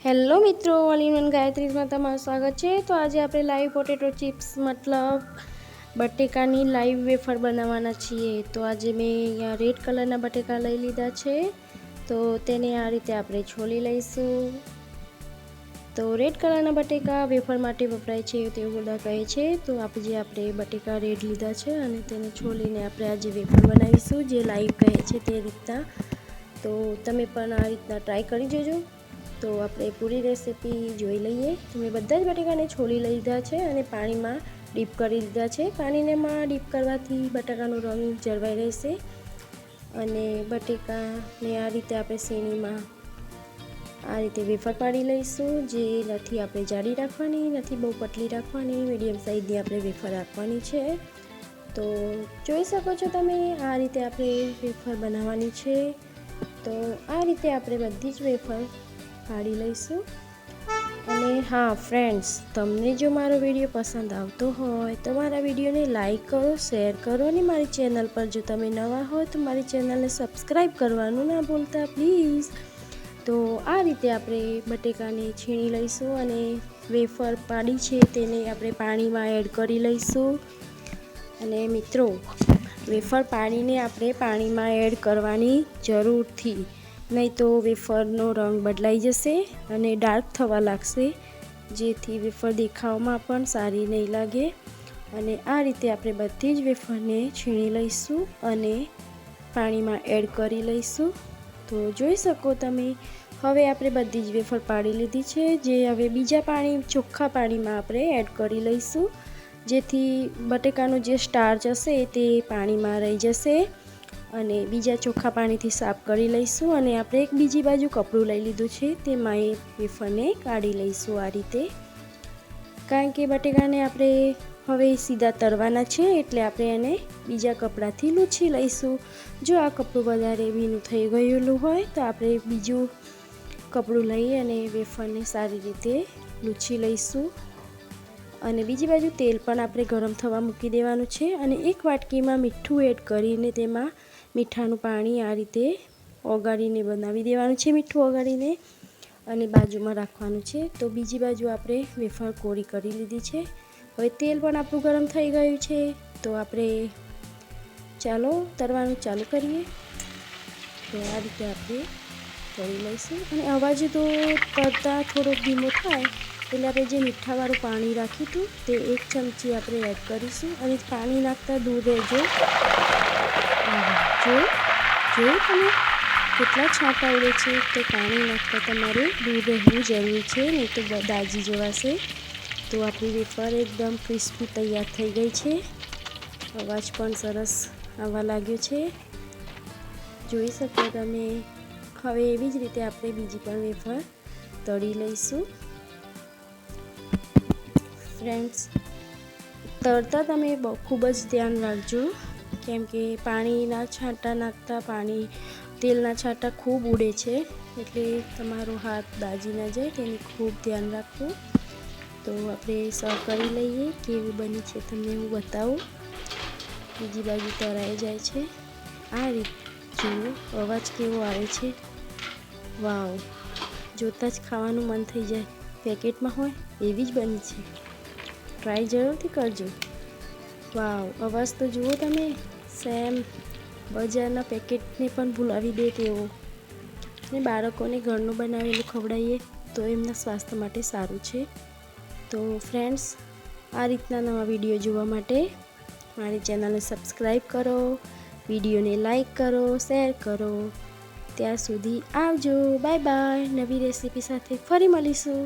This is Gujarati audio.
હેલો મિત્રો, ઓલ ઇન વન ગાયત્રીઝમાં તમારું સ્વાગત છે। તો આજે આપણે લાઈવ પોટેટો ચિપ્સ મતલબ બટેકાની લાઈવ વેફર બનાવવાના છીએ। તો આજે મેં અહીંયા રેડ કલરના બટેકા લઈ લીધા છે। તો તેને આ રીતે આપણે છોલી લઈશું। તો રેડ કલરના બટેકા વેફર માટે વપરાય છે તેવું બધા કહે છે। તો આપણે બટેકા રેડ લીધા છે અને તેને છોલીને આપણે આજે વેફર બનાવીશું જે લાઈવ કહે છે તે રીતના। તો તમે પણ આ રીતના ટ્રાય કરી જોજો। તો આપણે પૂરી રેસીપી જોઈ લઈએ। તો મેં બધા જ બટેકાને છોલી લીધા છે અને પાણીમાં ડીપ કરી દીધા છે। પાણીમાં ડીપ કરવાથી બટાકાનો રંગ જળવાઈ રહેશે અને બટેકાને આ રીતે આપણે શેણીમાં આ રીતે વેફર પાડી લઈશું। જે નથી આપણે જાડી રાખવાની, નથી બહુ પતલી રાખવાની, મીડિયમ સાઈઝની આપણે વેફર રાખવાની છે। તો જોઈ શકો છો તમે, આ રીતે આપણે વેફર બનાવવાની છે। તો આ રીતે આપણે બધી જ વેફર પાડી લઈશું। અને હા ફ્રેન્ડ્સ, તમને જો મારો વિડીયો પસંદ આવતો હોય તો મારા વિડીયોને લાઈક કરો, શેર કરો અને મારી ચેનલ પર જો તમે નવા હોય તો મારી ચેનલને સબસ્ક્રાઈબ કરવાનું ના ભૂલતા પ્લીઝ। તો આ રીતે આપણે બટેકાને છીણી લઈશું અને વેફર પાડી છે તેને આપણે પાણીમાં એડ કરી લઈશું। અને મિત્રો, વેફર પાડીને આપણે પાણીમાં એડ કરવાની જરૂરથી, નહીં તો વેફરનો રંગ બદલાઈ જશે અને ડાર્ક થવા લાગશે, જેથી વેફર દેખાવમાં પણ સારી નહીં લાગે। અને આ રીતે આપણે બધી જ વેફરને છીણી લઈશું અને પાણીમાં એડ કરી લઈશું। તો જોઈ શકો તમે, હવે આપણે બધી જ વેફર પાડી લીધી છે, જે હવે બીજા ચોખ્ખા પાણીમાં આપણે એડ કરી લઈશું, જેથી બટેકાનો જે સ્ટાર્ચ હશે તે પાણીમાં રહી જશે। અને બીજા ચોખ્ખા પાણીથી સાફ કરી લઈશું અને આપણે એક બીજી બાજુ કપડું લઈ લીધું છે, તેમાં એ વેફરને કાઢી લઈશું આ રીતે। કારણ કે બટેકાને આપણે હવે સીધા તળવાના છે, એટલે આપણે એને બીજા કપડાથી લૂછી લઈશું। જો આ કપડું વધારે ભીનું થઈ ગયેલું હોય તો આપણે બીજું કપડું લઈ અને વેફરને સારી રીતે લૂછી લઈશું। અને બીજી બાજુ તેલ પણ આપણે ગરમ થવા મૂકી દેવાનું છે અને એક વાટકીમાં મીઠું એડ કરીને તેમાં મીઠાનું પાણી આ રીતે ઓગાળીને બનાવી દેવાનું છે, મીઠું ઓગાળીને અને બાજુમાં રાખવાનું છે। તો બીજી બાજુ આપણે વેફર કોરી કરી લીધી છે। હવે તેલ પણ આપણું ગરમ થઈ ગયું છે, તો આપણે ચાલો તળવાનું ચાલુ કરીએ। તો આ રીતે આપણે તળી લઈશું અને અવાજ તો તળતા થોડો ધીમો થાય એટલે આપણે જે મીઠાવાળું પાણી રાખ્યું હતું તે 1 ચમચી આપણે એડ કરીશું અને પાણી નાખતા દૂર રહેજો। જો તમે કેટલા છાંટા ઉડે છે, તો પાણી નાખતા તમારે દૂર રહેવું જરૂરી છે, નહીં તો દાજી જવાશે। તો આપણી વેફર એકદમ ક્રિસ્પી તૈયાર થઈ ગઈ છે, અવાજ પણ સરસ આવવા લાગ્યો છે, જોઈ શકો તમે। હવે એવી જ રીતે આપણે બીજી પણ વેફર તળી લઈશું। ફ્રેન્ડ્સ, તળતા તમે ખૂબ જ ધ્યાન રાખજો, કેમ કે પાણીના છાંટા નાખતા તેલના છાંટા ખૂબ ઉડે છે, એટલે તમારો હાથ દાજી ના જાય તેનું ખૂબ ધ્યાન રાખવું। તો આપણે સર્વ કરી લઈએ। કેવી બની છે તમને હું બતાવું। બીજી બાજુ તળાઈ જાય છે, આ રીતે જુઓ અવાજ કેવો આવે છે, વાવ! જોતાં જ ખાવાનું મન થઈ જાય, પેકેટમાં હોય એવી જ બની છે, ટ્રાય જરૂરથી કરજો। વાવ! અવાજ તો જુઓ તમે, સેમ બજારના પેકેટને પણ ભૂલાવી દે તેવો। ને બાળકોને ઘરનું બનાવેલું ખવડાવીએ તો એમના સ્વાસ્થ્ય માટે સારું છે। તો ફ્રેન્ડ્સ, આ રીતના નવા વિડીયો જોવા માટે મારી ચેનલને સબસ્ક્રાઈબ કરો, વિડીયોને લાઈક કરો, શેર કરો। ત્યાં સુધી આવજો, બાય બાય। નવી રેસીપી સાથે ફરી મળીશું।